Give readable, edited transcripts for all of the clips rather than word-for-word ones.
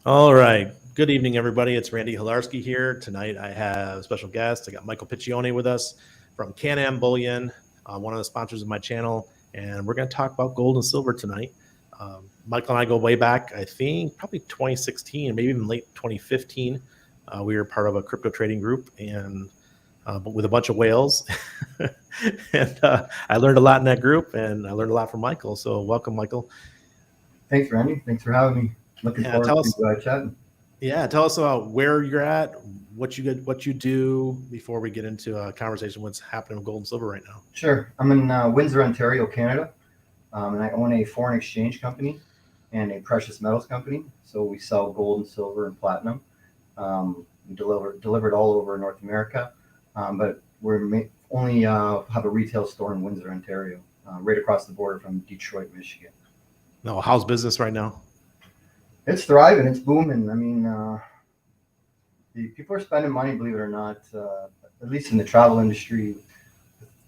All right. Good evening, everybody. It's Randy Hilarski here. Tonight I have a special guest. I got Michael Piccione with us from Can-Am Bullion, one of the sponsors of my channel, and we're going to talk about gold and silver tonight. Michael and I go way back, I think probably 2016, maybe even late 2015. We were part of a crypto trading group and with a bunch of whales. and I learned a lot in that group, and I learned a lot from Michael. So welcome, Michael. Thanks, Randy. Thanks for having me. Looking Yeah, forward tell to us. chatting. Yeah, tell us about where you're at, what you do before we get into a conversation. What's happening with gold and silver right now? Sure. I'm in Windsor, Ontario, Canada, and I own a foreign exchange company and a precious metals company. So we sell gold and silver and platinum. We delivered all over North America, but only have a retail store in Windsor, Ontario, right across the border from Detroit, Michigan. No, how's business right now? It's thriving. It's booming. I mean, the people are spending money, believe it or not. At least in the travel industry,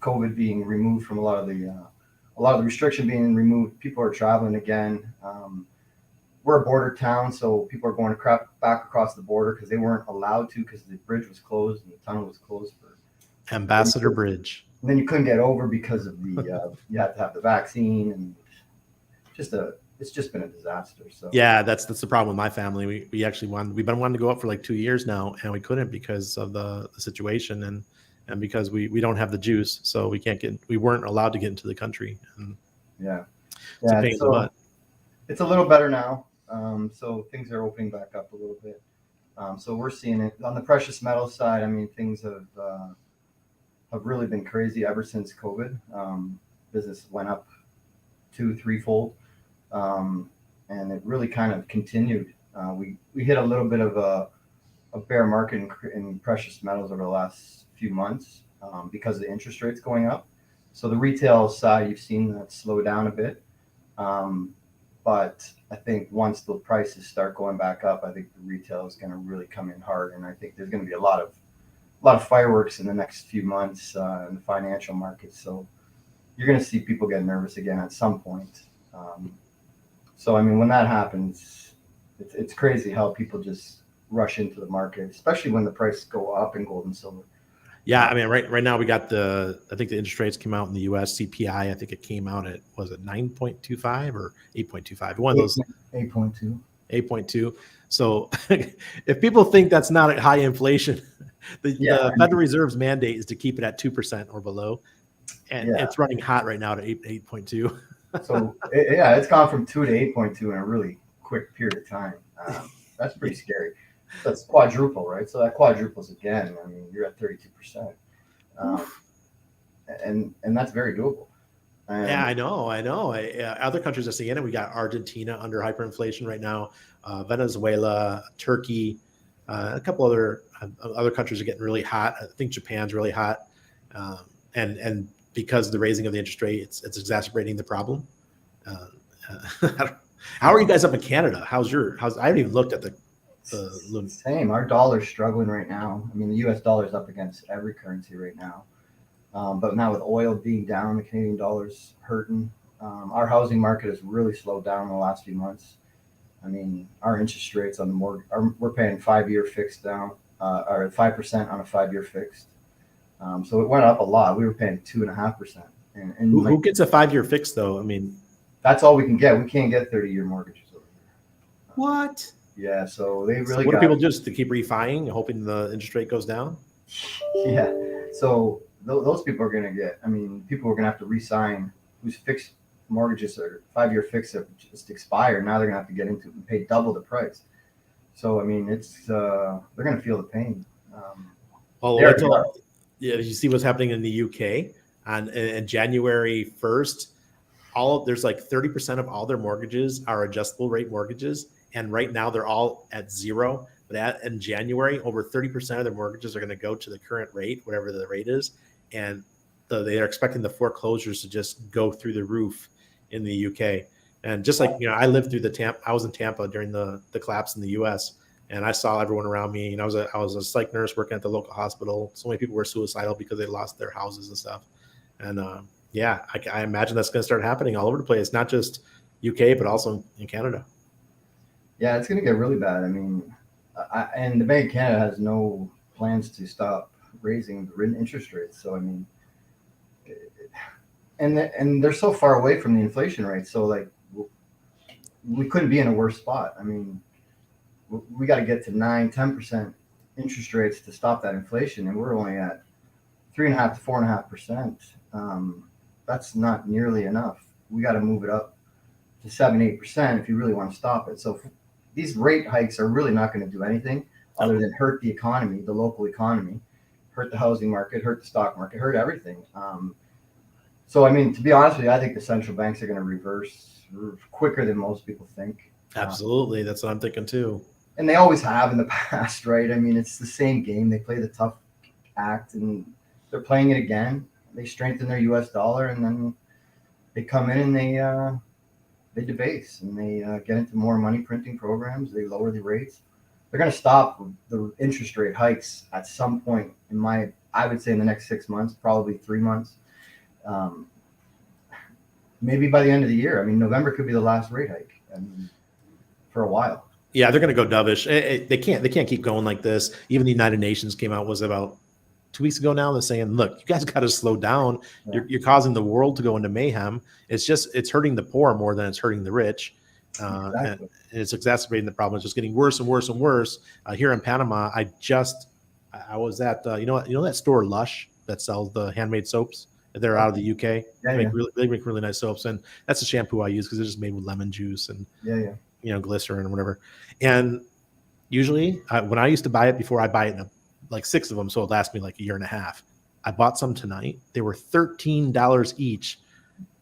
COVID being removed from a lot of the restriction being removed, people are traveling again. We're a border town, so people are going to back across the border because they weren't allowed to because the bridge was closed and the tunnel was closed for. Ambassador Bridge. And then you couldn't get over because of the you had to have the vaccine and it's just been a disaster. So Yeah, that's the problem with my family. We actually we've been wanting to go up for like 2 years now, and we couldn't because of the situation and because we don't have the juice, so we weren't allowed to get into the country. And yeah, it's a yeah. pain in the So butt. it's a little better now. So things are opening back up a little bit. So we're seeing it on the precious metal side. I mean, things have really been crazy ever since COVID. Business went up two, threefold, and it really kind of continued. We hit a little bit of a bear market in precious metals over the last few months because of the interest rates going up. So the retail side, you've seen that slow down a bit. But I think once the prices start going back up, I think the retail is going to really come in hard, and I think there's going to be a lot of fireworks in the next few months in the financial markets. So you're going to see people get nervous again at some point. So I mean, when that happens, it's crazy how people just rush into the market, especially when the prices go up in gold and silver. Yeah, I mean, right now we got I think the interest rates came out in the U.S. CPI. I think it came out at, was it 9.25 or 8.25? One of those. 8.2. 8.2. So if people think that's not high inflation, the Federal Reserve's mandate is to keep it at 2% or below, and it's running hot right now at 8.2. So it's gone from 2 to 8.2 in a really quick period of time. That's pretty scary. That's quadruple, right? So that quadruples again. I mean, you're at 32%, and that's very doable. Yeah, I know. Other countries are seeing it. We got Argentina under hyperinflation right now, Venezuela, Turkey, a couple other countries are getting really hot. I think Japan's really hot, and because of the raising of the interest rate, it's exacerbating the problem. How are you guys up in Canada? I haven't even looked at the same. Our dollar's struggling right now. I mean, the U.S. dollar is up against every currency right now. But now with oil being down, the Canadian dollar's hurting. Our housing market has really slowed down in the last few months. I mean, our interest rates on the mortgage, we're paying 5-year fixed down, or 5% on a 5-year fixed. So it went up a lot. We were paying 2.5%. And who gets a 5-year fix though? I mean, that's all we can get. We can't get 30-year mortgages over here. What? Yeah, so they really. So what do people just to keep refining, hoping the interest rate goes down? Yeah, so those people are going to get. I mean, people are going to have to re-sign whose fixed mortgages are 5-year fixed have just expired. Now they're going to have to get into it and pay double the price. So I mean, it's they're going to feel the pain. You see what's happening in the UK on January 1st. There's like 30% of all their mortgages are adjustable rate mortgages, and right now they're all at zero. But in January, over 30% of their mortgages are going to go to the current rate, whatever the rate is, and they are expecting the foreclosures to just go through the roof in the UK. And just like I lived through I was in Tampa during the collapse in the US, and I saw everyone around me. And I was a psych nurse working at the local hospital. So many people were suicidal because they lost their houses and stuff. And I imagine that's going to start happening all over the place, not just UK, but also in Canada. Yeah, it's going to get really bad. I mean, and the Bank of Canada has no plans to stop raising the interest rates. So I mean, and they're so far away from the inflation rate. So like, we couldn't be in a worse spot. I mean, we got to get to 9-10% interest rates to stop that inflation, and we're only at 3.5 to 4.5%. That's not nearly enough. We got to move it up to 7-8% if you really want to stop it. So these rate hikes are really not going to do anything other than hurt the economy, the local economy, hurt the housing market, hurt the stock market, hurt everything. So I mean, to be honest with you, I think the central banks are going to reverse quicker than most people think. Absolutely, that's what I'm thinking too. And they always have in the past, right? I mean, it's the same game. They play the tough act, and they're playing it again. They strengthen their U.S. dollar, and then they come in and they debase, and they get into more money printing programs. They lower the rates. They're going to stop the interest rate hikes at some point. I would say in the next 6 months, probably 3 months. Maybe by the end of the year. I mean, November could be the last rate hike. I mean, for a while. Yeah, they're going to go dovish. They can't keep going like this. Even the United Nations came out, was about 2 weeks ago now. They're saying, look, you guys got to slow down. Yeah. You're causing the world to go into mayhem. It's hurting the poor more than it's hurting the rich. Exactly. And it's exacerbating the problem. It's just getting worse and worse and worse. Here in Panama, I was at, you know that store Lush that sells the handmade soaps? They're out of the UK. Yeah, they make really nice soaps. And that's the shampoo I use because it's just made with lemon juice and glycerin or whatever. And usually when I used to buy it, before I buy it in like 6 of them, so it lasts me like a year and a half. I bought some tonight. They were $13 each.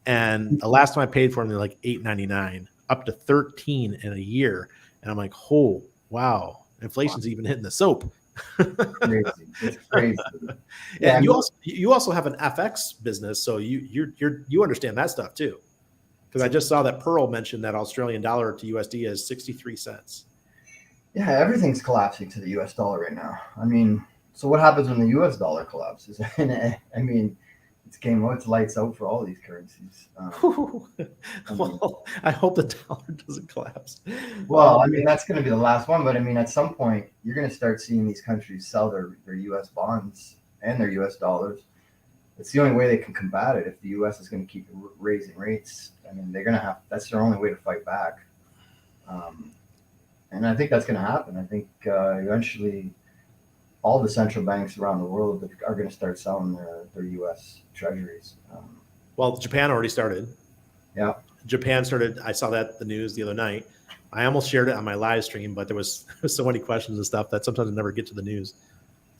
And the last time I paid for them, they're like $8.99, up to $13 in a year. And I'm like, oh, wow. Inflation's even hitting the soap. Crazy. It's crazy. Yeah, and you also have an FX business, so you understand that stuff too. Because I just saw that Pearl mentioned that Australian dollar to USD is 63 cents. Yeah, everything's collapsing to the US dollar right now. I mean, so what happens when the US dollar collapses? I mean, it's lights out for all these currencies. Well, I hope the dollar doesn't collapse. Well, I mean, that's going to be the last one. But I mean, at some point, you're going to start seeing these countries sell their US bonds and their US dollars. It's the only way they can combat it. If the US is going to keep raising rates, I mean, they're going to have, that's their only way to fight back. And I think that's going to happen. I think eventually all the central banks around the world are going to start selling their U.S. treasuries. Well, Japan already started. Yeah. Japan started. I saw that the news the other night. I almost shared it on my live stream, but there was so many questions and stuff that sometimes I never get to the news.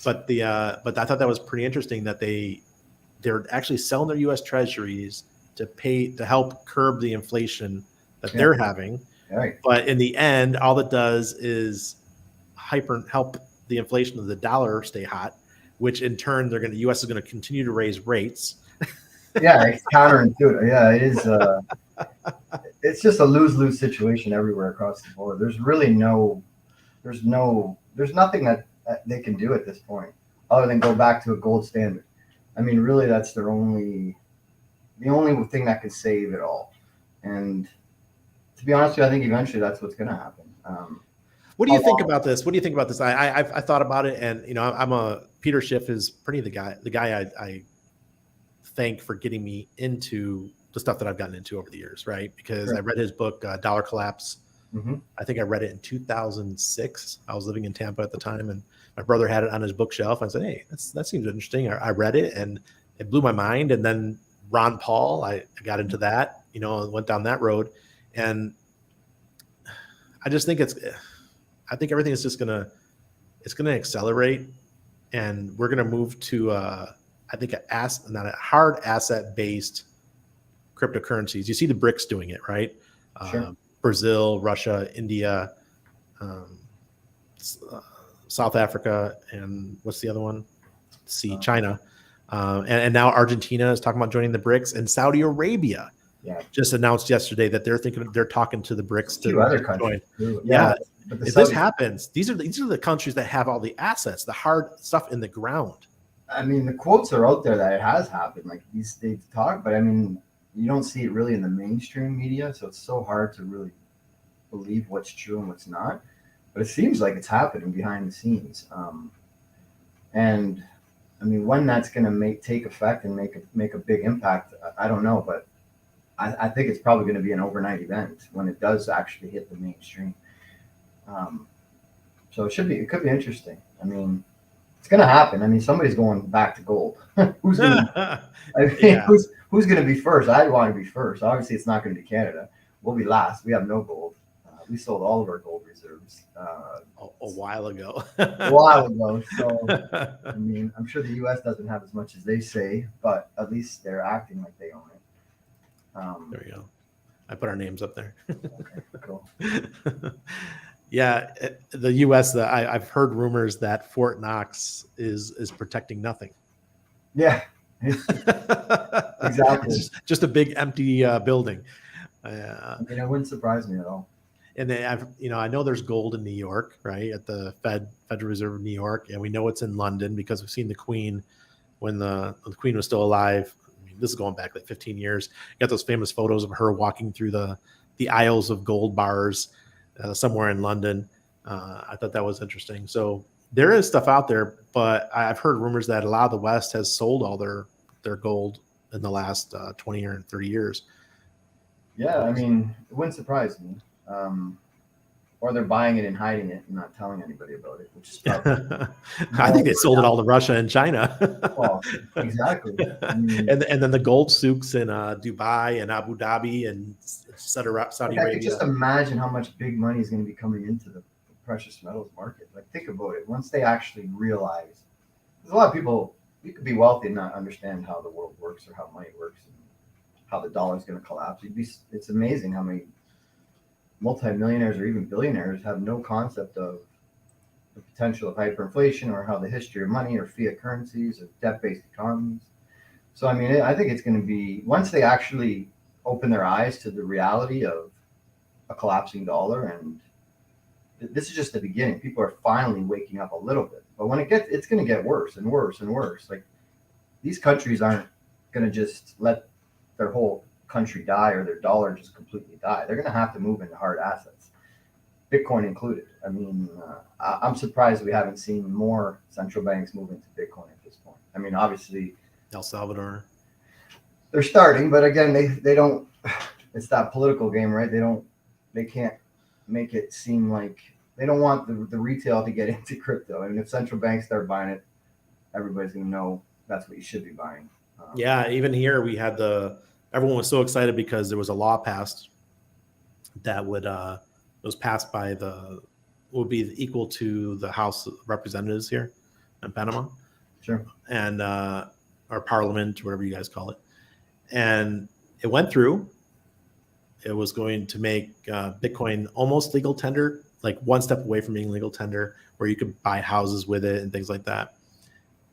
But but I thought that was pretty interesting that they're actually selling their U.S. treasuries to help curb the inflation that they're having. Right. But in the end, all it does is help the inflation of the dollar stay hot, which in turn the U.S. is going to continue to raise rates. Yeah, it's counterintuitive. Yeah, it is. It's just a lose-lose situation everywhere across the board. There's really there's nothing that they can do at this point other than go back to a gold standard. I mean, really, that's the only thing that can save it all. And to be honest with you, I think eventually that's what's going to happen. What do you think about this? What do you think about this? I thought about it, and Peter Schiff is the guy I thank for getting me into the stuff that I've gotten into over the years, right? Because I read his book, Dollar Collapse. Mm-hmm. I think I read it in 2006. I was living in Tampa at the time, and my brother had it on his bookshelf. I said, hey, that seems interesting. I read it, and it blew my mind. And then Ron Paul, I got into that, went down that road. And I just think I think everything is just it's gonna accelerate, and we're gonna move to I think not a hard asset based cryptocurrencies. You see the BRICS doing it, right? Sure. Brazil, Russia, India, South Africa, and what's the other one? China, and now Argentina is talking about joining the BRICS, and Saudi Arabia. Yeah. Just announced yesterday that they're talking to the BRICS to other countries. Yeah. If this happens, these are the countries that have all the assets, the hard stuff in the ground. I mean, the quotes are out there that it has happened. Like they've talked, but I mean, you don't see it really in the mainstream media, so it's so hard to really believe what's true and what's not, but it seems like it's happening behind the scenes. And I mean, when that's going to take effect and make a big impact, I don't know, but I think it's probably going to be an overnight event when it does actually hit the mainstream. So it could be interesting. I mean, it's going to happen. I mean, somebody's going back to gold. Who's going to? I mean, Yeah. who's going to be first? I want to be first. Obviously, it's not going to be Canada. We'll be last. We have no gold. We sold all of our gold reserves a while ago. a while ago. So, I mean, I'm sure the U.S. doesn't have as much as they say, but at least they're acting like they own it. There we go. I put our names up there. Okay, cool. Yeah, the U.S. I've heard rumors that Fort Knox is protecting nothing. Yeah, exactly. It's just a big empty building. I mean, it wouldn't surprise me at all. And then I know there's gold in New York, right, at the Federal Reserve of New York, and we know it's in London because we've seen the Queen when the Queen was still alive. I mean, this is going back like 15 years. You got those famous photos of her walking through the aisles of gold bars somewhere in London. I thought that was interesting. So there is stuff out there, but I've heard rumors that a lot of the West has sold all their gold in the last 20 or 30 years. Yeah, I mean, it wouldn't surprise me. Or they're buying it and hiding it and not telling anybody about it, which is probably I think they sold it all to Russia and China. well, exactly. I mean, and then the gold souks in Dubai and Abu Dhabi and Saudi I Arabia. can just imagine how much big money is going to be coming into the precious metals market. Like, think about it. Once they actually realize, there's a lot of people, you could be wealthy and not understand how the world works or how money works and how the dollar is going to collapse. It's amazing how many multimillionaires or even billionaires have no concept of the potential of hyperinflation or how the history of money or fiat currencies or debt-based economies. So, I mean, I think it's going to be, once they actually open their eyes to the reality of a collapsing dollar, and this is just the beginning. People are finally waking up a little bit, but when it's going to get worse and worse and worse. Like, these countries aren't going to just let their whole country die or their dollar just completely die. They're going to have to move into hard assets, Bitcoin included. I mean, I'm surprised we haven't seen more central banks move into Bitcoin at this point. I mean, obviously, El Salvador. They're starting, but again, they don't. It's that political game, right? They can't make it seem like they don't want the retail to get into crypto. I mean, if central banks start buying it, everybody's going to know that's what you should be buying. Yeah, even here we had everyone was so excited because there was a law passed that was passed by would be equal to the House of Representatives here in Panama. Sure. And or Parliament, whatever you guys call it. And it went through. It was going to make Bitcoin almost legal tender, like one step away from being legal tender, where you could buy houses with it and things like that.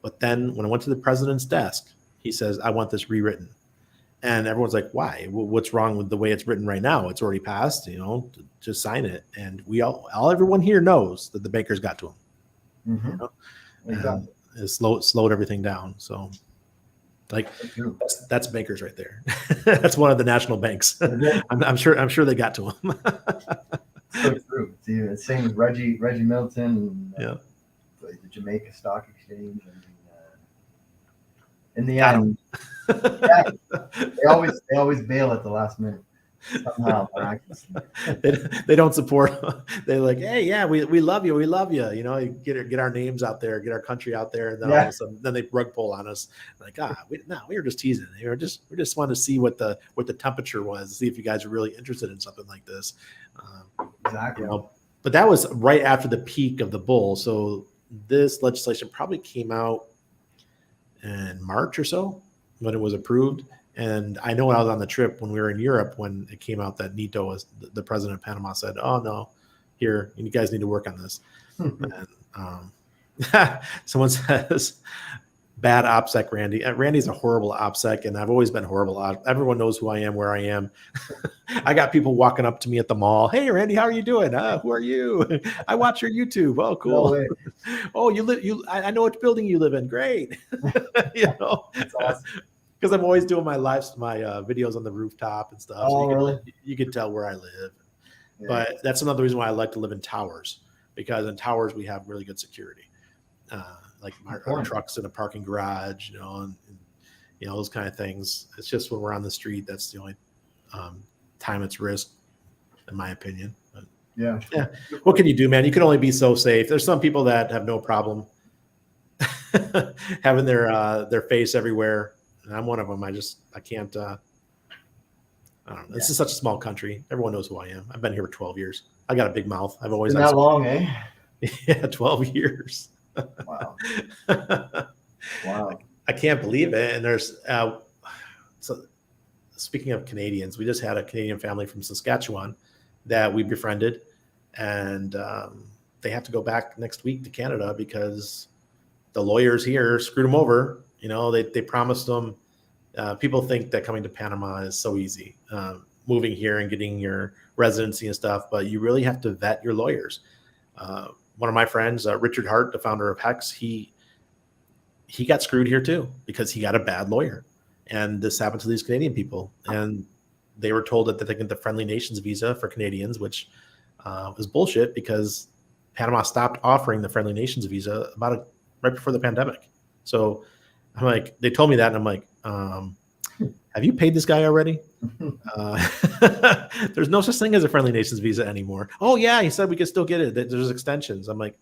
But then when I went to the president's desk, he says, I want this rewritten. And everyone's like, why? What's wrong with the way it's written right now? It's already passed, just sign it. And everyone here knows that the bankers got to him. Mm-hmm. Exactly. It slowed everything down. So like that's bankers right there. That's one of the national banks. I'm sure they got to him. So true. See, same with Reggie Milton and the Jamaica Stock Exchange. In the end, they always bail at the last minute. Somehow, they don't support. They're like, hey, yeah, we love you, get our names out there, get our country out there, and then all of a sudden, then they rug pull on us. Like, we were just teasing. We just wanted to see what the temperature was, see if you guys are really interested in something like this. Exactly. But that was right after the peak of the bull. So this legislation probably came out in March or so when it was approved. And I know when I was on the trip when we were in Europe, when it came out that Nito was the president of Panama said, oh no, here, you guys need to work on this. And someone says, bad OPSEC, Randy. Randy's a horrible OPSEC, and I've always been horrible. Everyone knows who I am, where I am. I got people walking up to me at the mall. Hey, Randy, how are you doing? Who are you? I watch your YouTube. Oh, cool. No, oh, I know which building you live in. Great. That's awesome. Because I'm always doing my videos on the rooftop and stuff. Oh, so really? You can tell where I live. Yeah. But that's another reason why I like to live in towers, because in towers we have really good security. Like our trucks in a parking garage, and those kind of things. It's just when we're on the street, that's the only time it's risk, in my opinion. But, Yeah. what can you do, man? You can only be so safe. There's some people that have no problem having their face everywhere, and I'm one of them. I can't. I don't know. This is such a small country. Everyone knows who I am. I've been here for 12 years. I got a big mouth. I've always been that long, eh? Yeah, 12 years. Wow. I can't believe it. And there's so speaking of Canadians, we just had a Canadian family from Saskatchewan that we befriended, and they have to go back next week to Canada because the lawyers here screwed them over. They promised them. People think that coming to Panama is so easy, moving here and getting your residency and stuff, but you really have to vet your lawyers. One of my friends, Richard Hart, the founder of Hex, he got screwed here too because he got a bad lawyer. And this happened to these Canadian people. And they were told that they get the Friendly Nations visa for Canadians, which was bullshit because Panama stopped offering the Friendly Nations visa right before the pandemic. So I'm like, they told me that, and I'm like, have you paid this guy already? There's no such thing as a Friendly Nations visa anymore. Oh yeah, he said we could still get it. There's extensions. I'm like,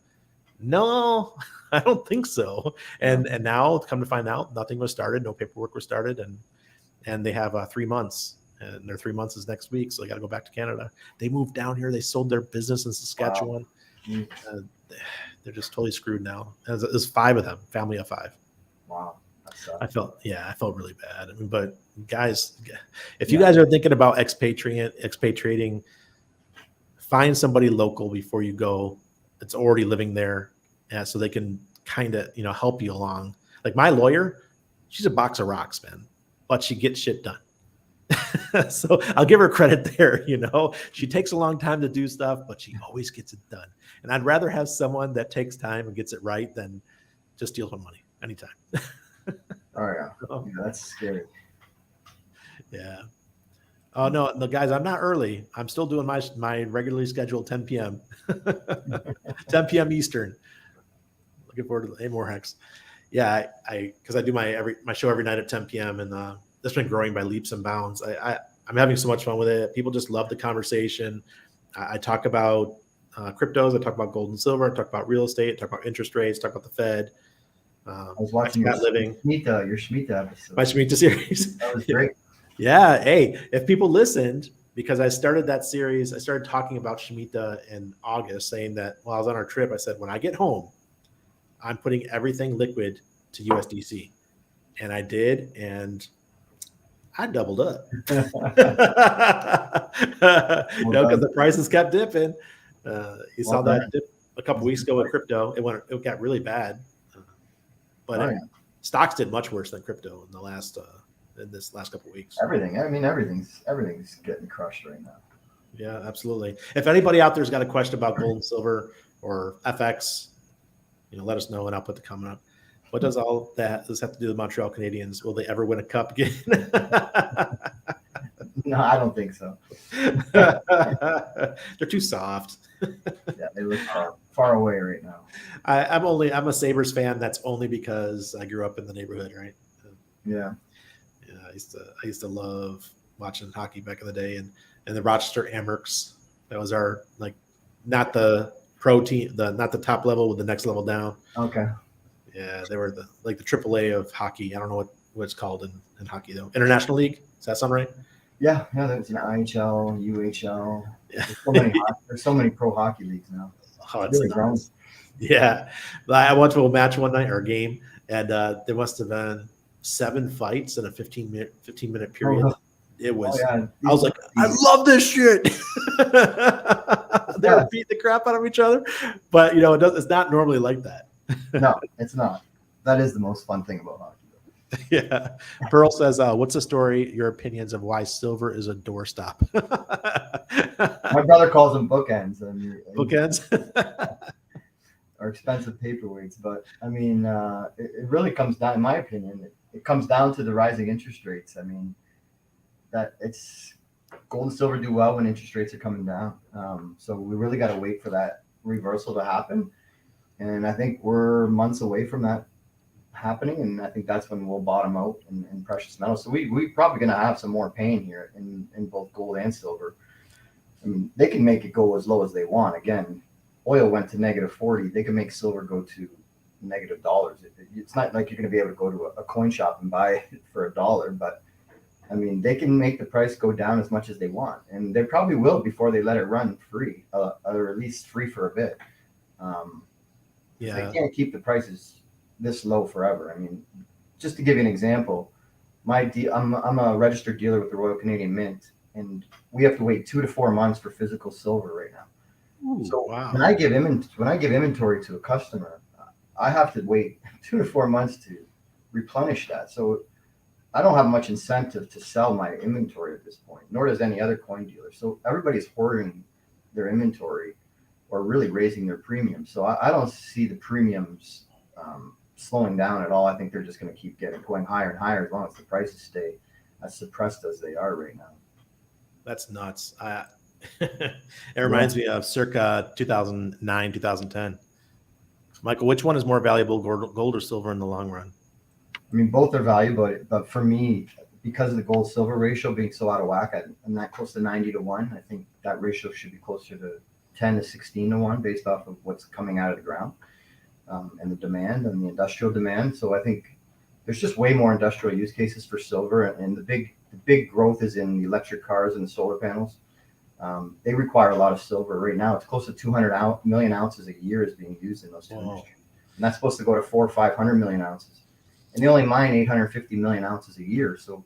no, I don't think so. And now, come to find out, nothing was started. No paperwork was started, and they have 3 months, and their 3 months is next week, so they got to go back to Canada. They moved down here. They sold their business in Saskatchewan. Wow. They're just totally screwed now. There's 5 of them, family of 5. Wow. I felt really bad. But guys, if you guys are thinking about expatriating, find somebody local before you go that's already living there, so they can kind of help you along. Like my lawyer, she's a box of rocks, man, but she gets shit done. So I'll give her credit there. She takes a long time to do stuff, but she always gets it done. And I'd rather have someone that takes time and gets it right than just deals with money anytime. Oh yeah, that's scary. Yeah. Oh no, guys, I'm not early. I'm still doing my regularly scheduled 10 p.m. 10 p.m. Eastern. Looking forward to more Hex. Yeah, because I do my show every night at 10 p.m. and that's been growing by leaps and bounds. I'm having so much fun with it. People just love the conversation. I talk about cryptos. I talk about gold and silver. I talk about real estate. I talk about interest rates. Talk about the Fed. I was watching your Shemitah episode. My Shemitah series. That was great. Yeah. Hey, if people listened, because I started that series, I started talking about Shemitah in August, saying that while I was on our trip, I said, when I get home, I'm putting everything liquid to USDC. And I did, and I doubled up. Because the prices kept dipping. You saw that dip a couple weeks ago with crypto. It got really bad. But stocks did much worse than crypto in this last couple of weeks. Everything's getting crushed right now. Yeah, absolutely. If anybody out there's got a question about gold and silver or FX, let us know and I'll put the comment up. What does all that have to do with Montreal Canadiens? Will they ever win a cup again? No, I don't think so. They're too soft. Yeah, they look far away right now. I'm a Sabres fan. That's only because I grew up in the neighborhood, right? Yeah. Yeah, I used to love watching hockey back in the day, and the Rochester Amherst. That was our not the pro team, not the top level, with the next level down. Okay. Yeah, they were the AAA of hockey. I don't know what it's called in hockey though. International League. Does that sound right? Yeah, there's an IHL, UHL. Yeah. There's so many pro hockey leagues now. Oh, it's really grown. Yeah, I went to a match one night or a game, and there must have been 7 fights in a 15-minute period. Oh, it was. yeah. I was like, I love this shit. They were beating the crap out of each other, but it's not normally like that. No, it's not. That is the most fun thing about hockey. Yeah. Pearl says, what's the story, your opinions of why silver is a doorstop? My brother calls them bookends. Bookends? Or expensive paperweights. But, it really comes down, in my opinion, it comes down to the rising interest rates. That Gold and silver do well when interest rates are coming down. So we really got to wait for that reversal to happen. And I think we're months away from that happening. And I think that's when we'll bottom out in precious metals. So we probably going to have some more pain here in both gold and silver. I mean, they can make it go as low as they want. Again, oil went to -40. They can make silver go to $-. It's not like you're going to be able to go to a coin shop and buy it for $1, but I mean, they can make the price go down as much as they want, and they probably will before they let it run free, or at least free for a bit. They can't keep the prices this low forever. I mean, just to give you an example, I'm a registered dealer with the Royal Canadian Mint, and we have to wait 2 to 4 months for physical silver right now. Ooh, so wow. when I give inventory to a customer, I have to wait 2 to 4 months to replenish that. So I don't have much incentive to sell my inventory at this point, nor does any other coin dealer. So everybody's hoarding their inventory or really raising their premiums. So I don't see the premiums slowing down at all. I think they're just going to keep going higher and higher as long as the prices stay as suppressed as they are right now. That's nuts. It reminds me of circa 2009, 2010. Michael, which one is more valuable, gold or silver in the long run? I mean, both are valuable, but for me, because of the gold silver ratio being so out of whack, I'm not close to 90 to 1. I think that ratio should be closer to 10 to 16 to 1 based off of what's coming out of the ground and the demand and the industrial demand. So I think there's just way more industrial use cases for silver, and the big growth is in the electric cars and the solar panels. They require a lot of silver right now. It's close to 200 million ounces a year is being used in those two industries, and that's supposed to go to 400 or 500 million ounces. And they only mine 850 million ounces a year. So,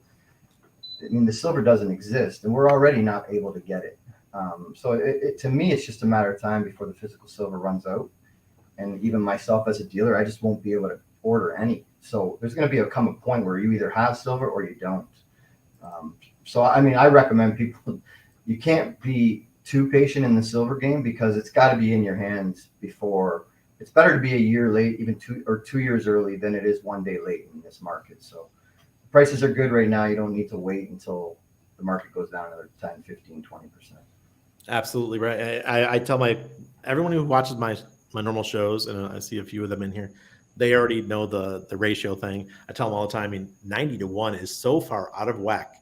I mean, the silver doesn't exist, and we're already not able to get it. So to me, it's just a matter of time before the physical silver runs out. And even myself as a dealer, I just won't be able to order any. So there's going to come a point where you either have silver or you don't. So, I mean, I recommend people, you can't be too patient in the silver game because it's got to be in your hands before. It's better to be a year late, even 2 years early, than it is 1 day late in this market. So prices are good right now. You don't need to wait until the market goes down another 10, 15, 20%. Absolutely right. I tell everyone who watches my normal shows, and I see a few of them in here, they already know the ratio thing. I tell them all the time, I mean, 90 to 1 is so far out of whack.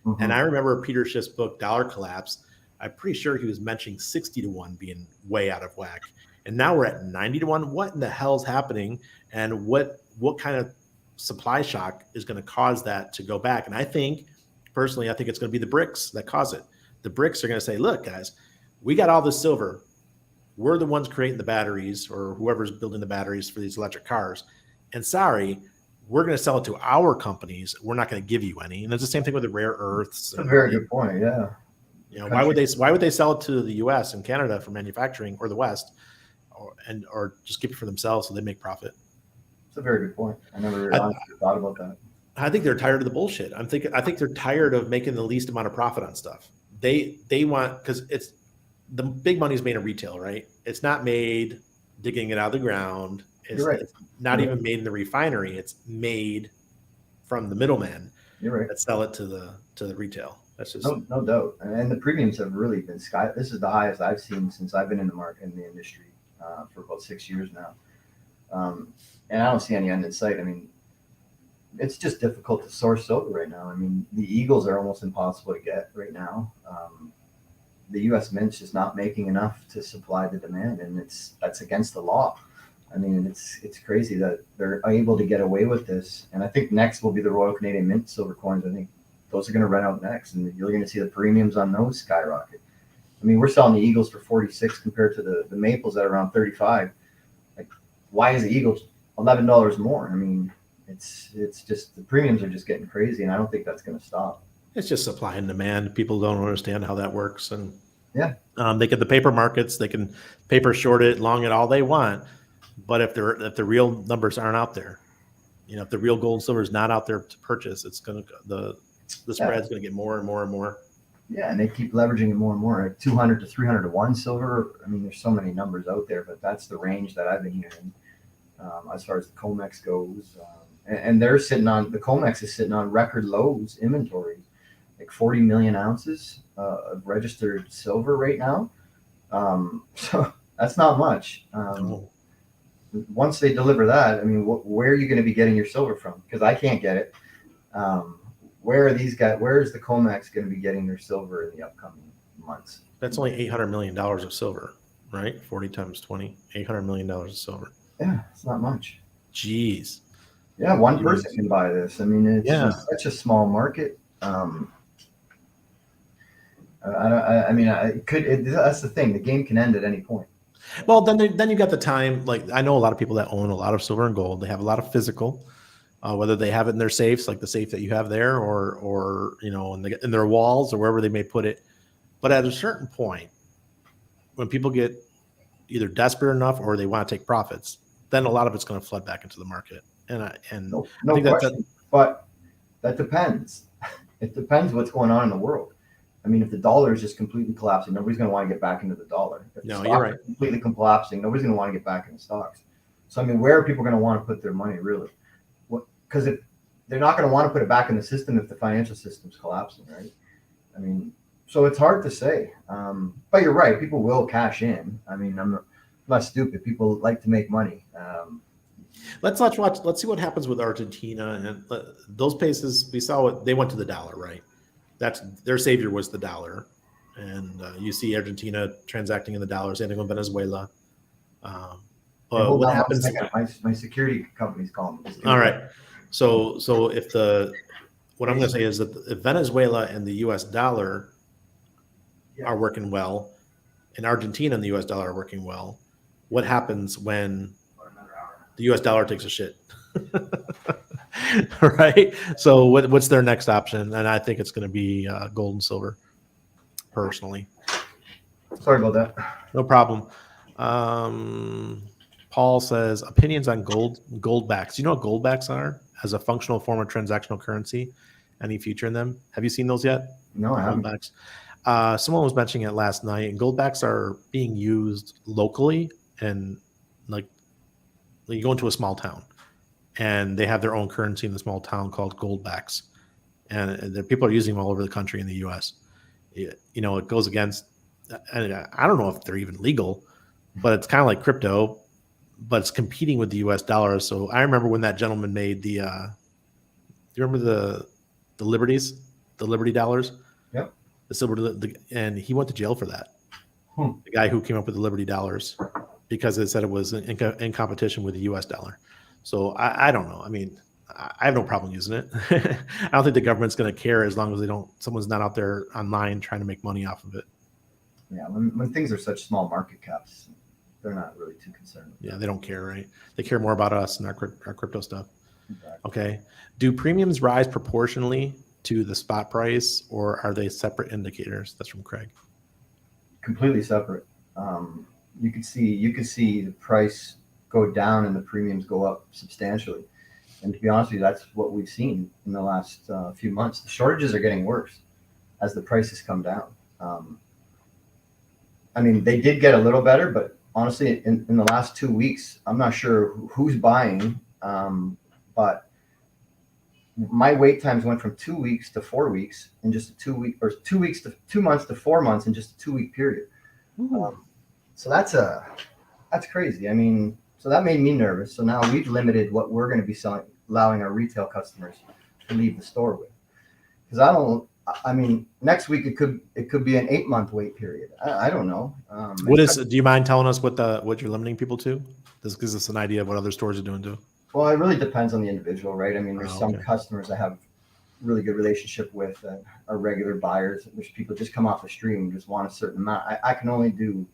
Mm-hmm. And I remember Peter Schiff's book, Dollar Collapse. I'm pretty sure he was mentioning 60 to 1 being way out of whack. And now we're at 90 to 1. What in the hell is happening? And what kind of supply shock is going to cause that to go back? And I think, personally, it's going to be the BRICS that cause it. The BRICS are going to say, look, guys, we got all this silver. We're the ones creating the batteries, or whoever's building the batteries for these electric cars. And sorry, we're going to sell it to our companies. We're not going to give you any. And it's the same thing with the rare earths. That's a very good point. Yeah. You know, why would they sell it to the U.S. and Canada for manufacturing, or the West? Or just keep it for themselves so they make profit. That's a very good point. I never honestly thought about that. I think they're tired of the bullshit. I think they're tired of making the least amount of profit on stuff. They want, because it's the big money is made in retail, right? It's not made digging it out of the ground. It's, You're right. It's not even made in the refinery. It's made from the middleman. You're right. That sell it to the retail. That's just no doubt. And the premiums have really been this is the highest I've seen since I've been in the industry. For about 6 years now. And I don't see any end in sight. I mean, it's just difficult to source silver right now. I mean, the Eagles are almost impossible to get right now. The U.S. Mint's just not making enough to supply the demand, and that's against the law. I mean, it's crazy that they're able to get away with this. And I think next will be the Royal Canadian Mint silver coins. I think those are going to run out next, and you're going to see the premiums on those skyrocket. I mean, we're selling the Eagles for 46 compared to the Maples at around 35. Like, why is the Eagles $11 more? I mean, it's just the premiums are just getting crazy, and I don't think that's going to stop. It's just supply and demand. People don't understand how that works, and yeah, they get the paper markets. They can paper short it, long it, all they want. But if the real numbers aren't out there, you know, if the real gold and silver is not out there to purchase, it's going to the spread's going to get more and more and more. Yeah, and they keep leveraging it more and more. Like 200 to 300 to 1 silver. I mean, there's so many numbers out there, but that's the range that I've been hearing as far as the COMEX goes. And they're the COMEX is sitting on record lows inventory, like 40 million ounces. registered silver right now. So that's not much. No. Once they deliver that, I mean, where are you going to be getting your silver from? Because I can't get it. Where are these guys? Where is the COMEX going to be getting their silver in the upcoming months? That's only $800 million of silver, right? 40 times 20, $800 million of silver. Yeah, it's not much. Jeez. Yeah, one person can buy this. I mean, it's just such a small market. I mean, that's the thing. The game can end at any point. Well, then you got the time. Like, I know a lot of people that own a lot of silver and gold. They have a lot of physical, whether they have it in their safes, like the safe that you have there, or in their walls or wherever they may put it. But at a certain point, when people get either desperate enough or they want to take profits, then a lot of it's going to flood back into the market. No question. But that depends. It depends what's going on in the world. I mean, if the dollar is just completely collapsing, nobody's going to want to get back into the dollar. If no, you're right. Completely collapsing, nobody's going to want to get back into stocks. So, I mean, where are people going to want to put their money, really? Because if they're not going to want to put it back in the system if the financial system's collapsing, right? I mean, so it's hard to say. But you're right. People will cash in. I mean, I'm not stupid. People like to make money. Let's see what happens with Argentina and those places. We saw what they went to the dollar, right? That's their savior was the dollar, and you see Argentina transacting in the dollar. Same thing with Venezuela. What happens? My security company's calling me. All right. So what I'm going to say is that if Venezuela and the U.S. dollar are working well, and Argentina and the U.S. dollar are working well, what happens when the U.S. dollar takes a shit? Right. So what's their next option? And I think it's going to be gold and silver. Personally. Sorry about that. No problem. Paul says opinions on goldbacks. Do you know what goldbacks are as a functional form of transactional currency? Any future in them? Have you seen those yet? No, I haven't. Goldbacks. Someone was mentioning it last night, and goldbacks are being used locally, and like you go into a small town and they have their own currency in the small town called goldbacks, and people are using them all over the country in the U.S. It goes against. I don't know if they're even legal, but it's kind of like crypto, but it's competing with the U.S. dollar. So I remember when that gentleman made the. Do you remember the Liberties, the Liberty dollars? Yep. The silver, and he went to jail for that. The guy who came up with the Liberty dollars, because it said it was in competition with the U.S. dollar. So I don't know. I mean, I have no problem using it. I don't think the government's going to care as long as someone's not out there online trying to make money off of it. Yeah, when things are such small market caps, they're not really too concerned. Yeah, they don't care, right? They care more about us and our crypto stuff. Exactly. Okay. Do premiums rise proportionally to the spot price, or are they separate indicators? That's from Craig. Completely separate. You could see the price go down and the premiums go up substantially. And to be honest with you, that's what we've seen in the last few months. The shortages are getting worse as the prices come down. I mean, they did get a little better, but honestly, in the last 2 weeks, I'm not sure who's buying, but my wait times went from 2 weeks to 4 weeks in just a 2 week, or 2 weeks to 2 months to 4 months in just a 2 week period. So that's crazy. I mean, so that made me nervous. So now we've limited what we're going to be allowing our retail customers to leave the store with. Because I mean, next week it could be an 8-month wait period. I don't know. Do you mind telling us what you're limiting people to? This gives us an idea of what other stores are doing too. Well, it really depends on the individual, right? I mean, there's some customers I have really good relationship with that are regular buyers. There's people just come off the street and just want a certain amount. I can only do.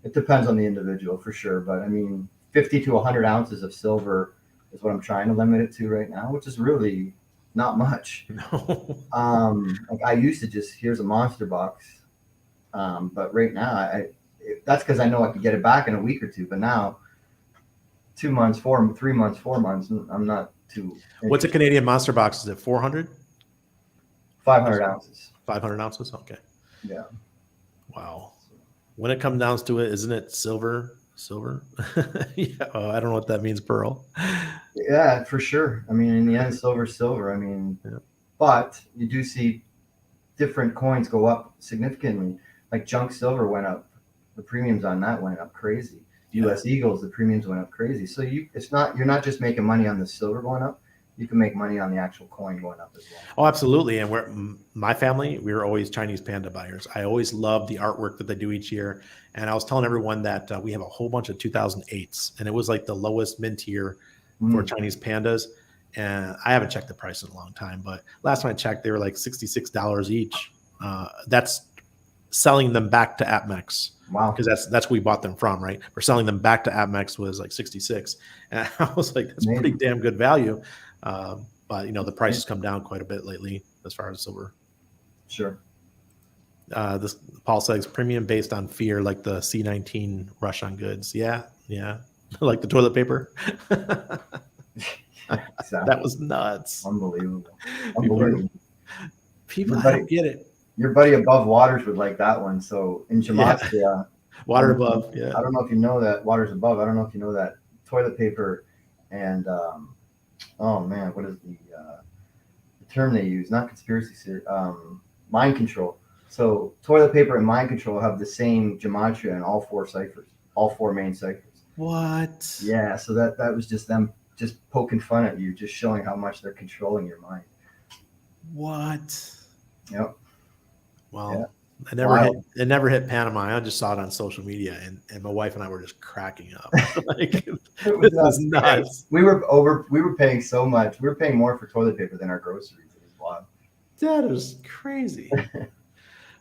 It depends on the individual for sure, but I mean, 50 to 100 ounces of silver is what I'm trying to limit it to right now, which is really not much. No. Like I used to just, here's a monster box, but right now that's because I know I could get it back in a week or two. But now, 2 months, 3 months, 4 months, I'm not too. What's a Canadian monster box? Is it 400? 500 ounces. 500 ounces. Okay. Yeah. Wow. When it comes down to it, isn't it silver? Yeah. Oh, I don't know what that means, Pearl. Yeah, for sure. I mean, in the end, silver. I mean, but you do see different coins go up significantly. Like junk silver went up, the premiums on that went up crazy. U.S. Eagles, the premiums went up crazy. So you're not just making money on the silver going up. You can make money on the actual coin going up as well. Oh, absolutely. And my family, we were always Chinese panda buyers. I always loved the artwork that they do each year. And I was telling everyone that we have a whole bunch of 2008s, and it was like the lowest mid tier for Chinese pandas. And I haven't checked the price in a long time, but last time I checked, they were like $66 each. That's selling them back to APMEX. Wow. Because that's where we bought them from, right? We're selling them back to APMEX was like 66. And I was like, that's pretty damn good value. But the price has come down quite a bit lately as far as silver. Sure. This Paul says premium based on fear, like the C-19 rush on goods. Yeah. Like the toilet paper. Exactly. That was nuts. Unbelievable. People I don't get it. Your buddy Above Waters would like that one. So in Gematria, Water Above. Yeah. I don't know if you know that Waters Above. I don't know if you know that toilet paper and oh man, what is the term they use? Not conspiracy theory. Mind control. So toilet paper and mind control have the same gematria in all four ciphers, all four main ciphers. What? Yeah. So that was just them just poking fun at you, just showing how much they're controlling your mind. What? Yep. Well, yeah. It never hit Panama. I just saw it on social media, and my wife and I were just cracking up. Like, this is nuts. We were paying so much. We were paying more for toilet paper than our groceries. It was wild. That is crazy.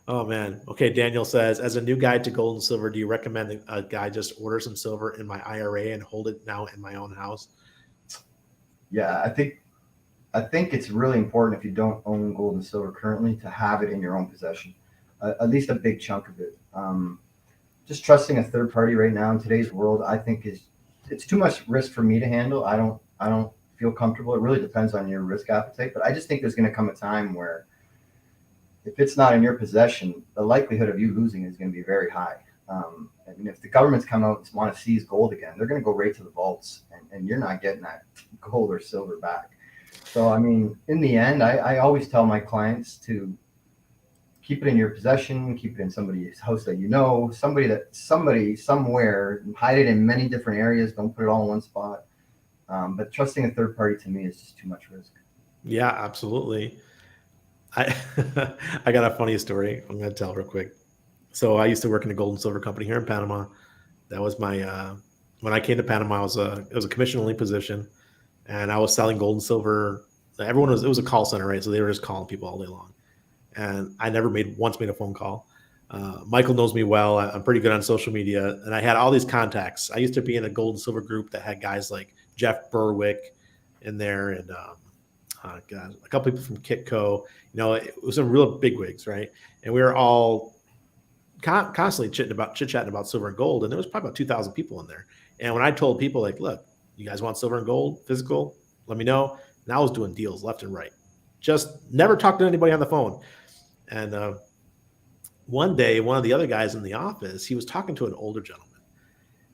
Oh man. Okay. Daniel says, as a new guide to gold and silver, do you recommend a guy just order some silver in my IRA and hold it now in my own house? Yeah, I think it's really important if you don't own gold and silver currently to have it in your own possession, at least a big chunk of it. Just trusting a third party right now in today's world, I think it's too much risk for me to handle. I don't feel comfortable. It really depends on your risk appetite, but I just think there's going to come a time where if it's not in your possession, the likelihood of you losing is going to be very high. I mean, if the governments come out and want to seize gold again, they're going to go right to the vaults, and you're not getting that gold or silver back. So, I mean, in the end, I always tell my clients to keep it in your possession, keep it in somebody's house that you know, somebody somewhere, hide it in many different areas. Don't put it all in one spot. But trusting a third party to me is just too much risk. Yeah, absolutely. I got a funny story I'm going to tell real quick. So I used to work in a gold and silver company here in Panama. That was my when I came to Panama, it was a commission only position, and I was selling gold and silver. It was a call center, right? So they were just calling people all day long, and I never once made a phone call. Michael knows me well. I'm pretty good on social media, and I had all these contacts. I used to be in a gold and silver group that had guys like Jeff Berwick in there, and a couple people from Kitco. It was some real bigwigs, right? And we were all constantly chit-chatting about silver and gold, and there was probably about 2,000 people in there. And when I told people, like, look, you guys want silver and gold physical, let me know. And I was doing deals left and right, just never talked to anybody on the phone. And one day, one of the other guys in the office, he was talking to an older gentleman,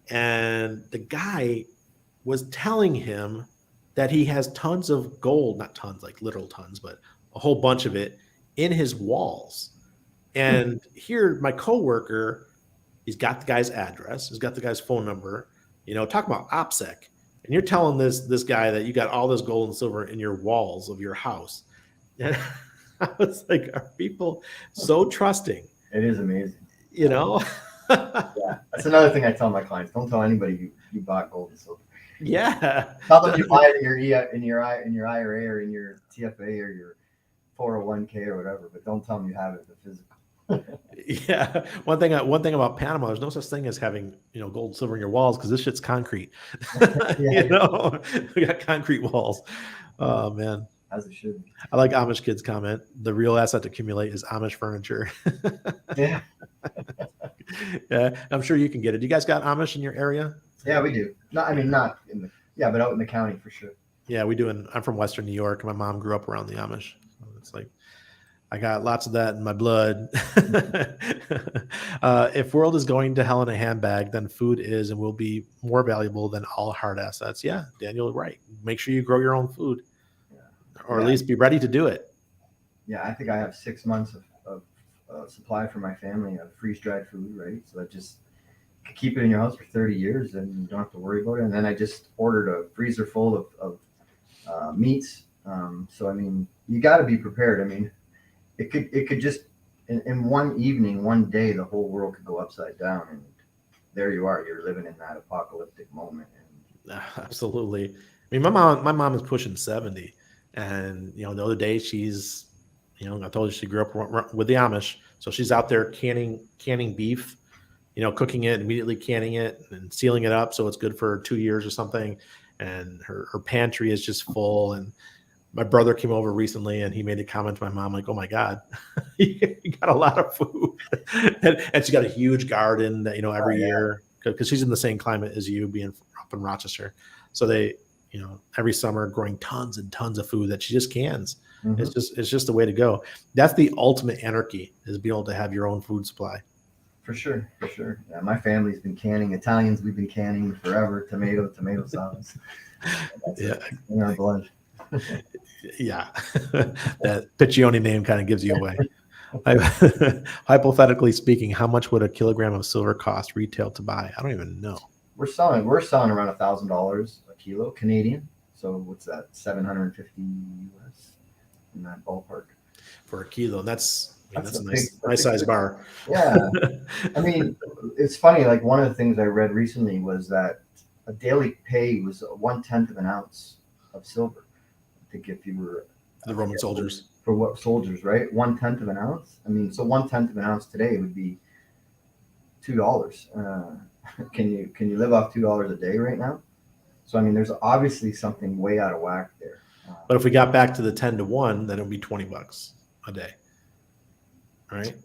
and the guy was telling him that he has tons of gold, not tons like literal tons, but a whole bunch of it in his walls. And here, my coworker, he's got the guy's address, he's got the guy's phone number, talk about OPSEC. And you're telling this guy that you got all this gold and silver in your walls of your house. And I was like, are people so trusting? It is amazing. Yeah. That's another thing I tell my clients. Don't tell anybody you bought gold and silver. Yeah. Tell them you buy it in your IRA or in your TFA or your 401k or whatever, but don't tell them you have it in the physical. Yeah. One thing about Panama, there's no such thing as having, gold and silver in your walls, because this shit's concrete. We got concrete walls. Oh man. As it should be. I like Amish kids' comment. The real asset to accumulate is Amish furniture. Yeah. Yeah. I'm sure you can get it. You guys got Amish in your area? Yeah, we do. Not in but out in the county for sure. Yeah, we do. I'm from Western New York. My mom grew up around the Amish. So it's like, I got lots of that in my blood. If world is going to hell in a handbag, then food is and will be more valuable than all hard assets. Yeah, Daniel, right. Make sure you grow your own food, or at least be ready to do it. Yeah, I think I have 6 months of supply for my family of freeze dried food, right? So that just keep it in your house for 30 years and you don't have to worry about it. And then I just ordered a freezer full of meats. So I mean, you got to be prepared. I mean, it could just in one evening, one day, the whole world could go upside down, and there you are. You're living in that apocalyptic moment. And Absolutely. I mean, my mom is pushing 70, and the other day she's, I told you she grew up with the Amish, so she's out there canning beef, cooking it, immediately canning it and sealing it up so it's good for 2 years or something. And her pantry is just full. And my brother came over recently and he made a comment to my mom, like, "Oh my God, you got a lot of food." and she got a huge garden that, every year, because she's in the same climate as you, being up in Rochester. So they, every summer growing tons and tons of food that she just cans. Mhm. It's just the way to go. That's the ultimate anarchy, is being able to have your own food supply. For sure. Yeah, my family's been canning. Italians, we've been canning forever. Tomato sauce. That's Yeah. in our blood. Yeah. That Piccioni name kind of gives you away. Hypothetically speaking, how much would a kilogram of silver cost retail to buy? I don't even know. We're selling around $1,000 a kilo Canadian. So what's that? 750 US in that ballpark. For a kilo. That's a nice big size bar. Yeah. I mean, it's funny. Like, one of the things I read recently was that a daily pay was 1/10 of an ounce of silver. I think if you were The Roman soldiers. for what soldiers, right? 1/10 of an ounce. I mean, so 1/10 of an ounce today would be $2. Can you live off $2 a day right now? So I mean, there's obviously something way out of whack there. But if we got back to the 10-to-1, then it would be $20 a day. Right?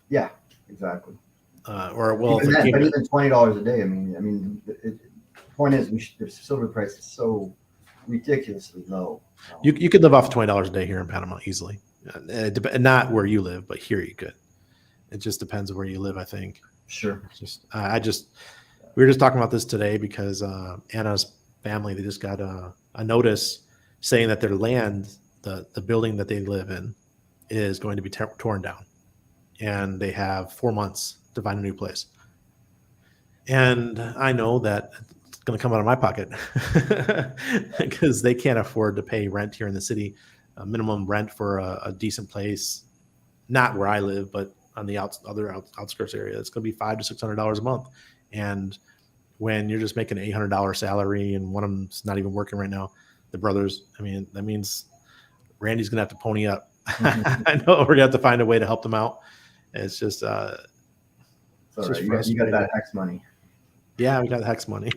Yeah, exactly. Or well, Even then, but even $20 a day. I mean, the point is, the silver price is so ridiculously low. you could live off $20 a day here in Panama easily. Not where you live, but here you could. It just depends on where you live, I think. Sure. We were just talking about this today because Anna's family, they just got a notice saying that their land, the building that they live in, is going to be torn down, and they have 4 months to find a new place. And I know that it's going to come out of my pocket because they can't afford to pay rent here in the city, minimum rent for a decent place, not where I live, but on the outskirts area. It's going to be $500 to $600 a month. And when you're just making an $800 salary and one of them's not even working right now, the brothers, I mean, that means Randy's going to have to pony up. Mm-hmm. I know we're going to have to find a way to help them out. It's just, you got that Hex money. Yeah, we got Hex money.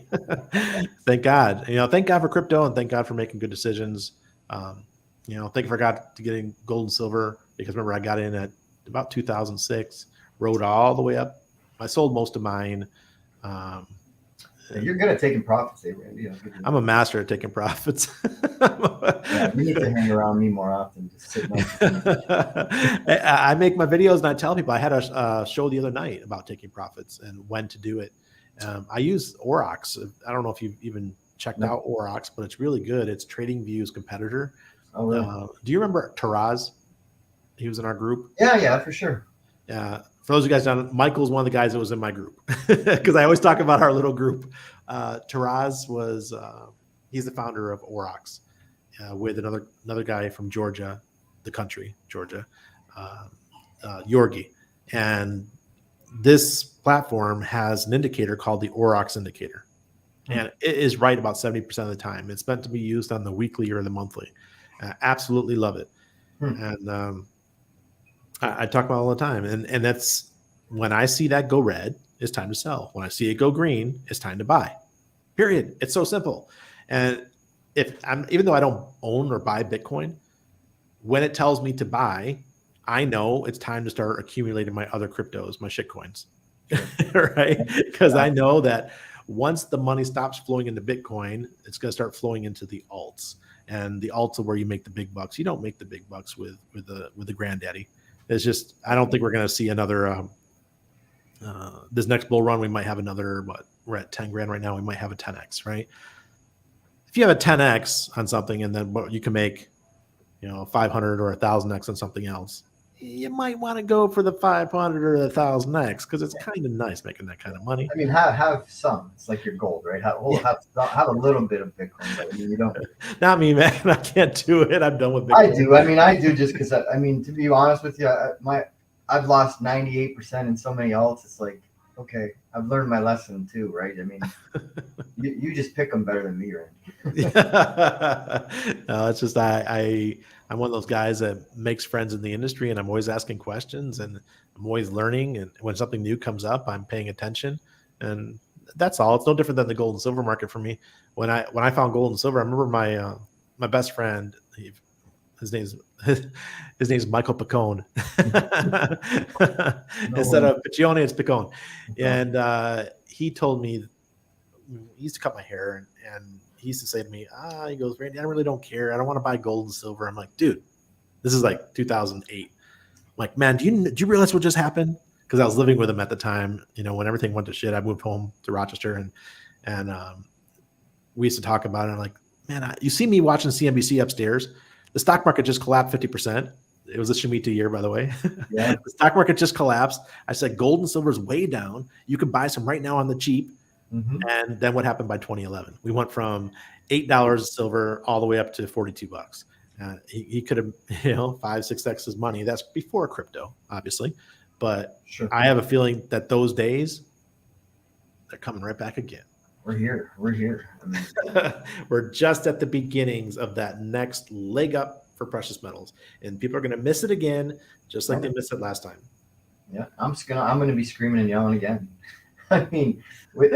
Thank God. Thank God for crypto, and thank God for making good decisions. Thank God to getting gold and silver, because remember, I got in at about 2006, rode all the way up. I sold most of mine. You're good at taking profits, Randy. I'm a master at taking profits. Yeah, you need to hang around me more often. Just sit I make my videos and I tell people. I had a show the other night about taking profits and when to do it. I use Aurochs. I don't know if you've even checked out Aurochs, but it's really good. It's TradingView's competitor. Oh, really? Do you remember Taraz? He was in our group. Yeah, for sure. Yeah. For those of you guys don't know, Michael's one of the guys that was in my group, because I always talk about our little group. Taraz was he's the founder of Aurochs, with another guy from Georgia, the country Georgia, Yorgi, and this platform has an indicator called the Aurochs indicator, and it is right about 70% of the time. It's meant to be used on the weekly or the monthly. Absolutely love it, and I talk about it all the time, and that's when I see that go red, it's time to sell. When I see it go green, it's time to buy. Period. It's so simple. And even though I don't own or buy Bitcoin, when it tells me to buy, I know it's time to start accumulating my other cryptos, my shitcoins, right? Because I know that once the money stops flowing into Bitcoin, it's going to start flowing into the alts, and the alts are where you make the big bucks. You don't make the big bucks with the granddaddy. It's just, I don't think we're going to see another, this next bull run. We might have another, we're at 10 grand right now. We might have a 10X, right? If you have a 10X on something, and then you can make, 500 or 1,000X on something else, you might want to go for the 500 or the 1,000x because it's kind of nice making that kind of money. I mean, have some. It's like your gold, right? Have a little bit of Bitcoin, but I mean, you don't. Not me, man. I can't do it. I'm done with Bitcoin. I do. I mean, I do just because I mean, to be honest with you, I've lost 98% in so many alts. It's like, okay, I've learned my lesson too, right? I mean, you just pick them better than me, right? Yeah. No, it's just I'm one of those guys that makes friends in the industry, and I'm always asking questions, and I'm always learning. And when something new comes up, I'm paying attention, and that's all. It's no different than the gold and silver market for me. When I found gold and silver, I remember my best friend. His name's Michael Picone. Instead of Piccione, it's Picone. And he told me, he used to cut my hair, and he used to say to me, he goes, Randy, I really don't care. I don't want to buy gold and silver. I'm like, dude, this is like 2008. I'm like, man, do you realize what just happened? Because I was living with him at the time. When everything went to shit, I moved home to Rochester, and we used to talk about it. I'm like, man, you see me watching CNBC upstairs. The stock market just collapsed 50%. It was a Shemitah year, by the way. Yeah. The stock market just collapsed. I said, gold and silver is way down. You can buy some right now on the cheap. Mm-hmm. And then what happened by 2011? We went from $8 of silver all the way up to $42. He could have, 5-6x his money. That's before crypto, obviously. But Sure. I have a feeling that those days, they're coming right back again. We're here. I mean, we're just at the beginnings of that next leg up for precious metals, and people are going to miss it again, just like they missed it last time. Yeah, I'm gonna be screaming and yelling again. I mean,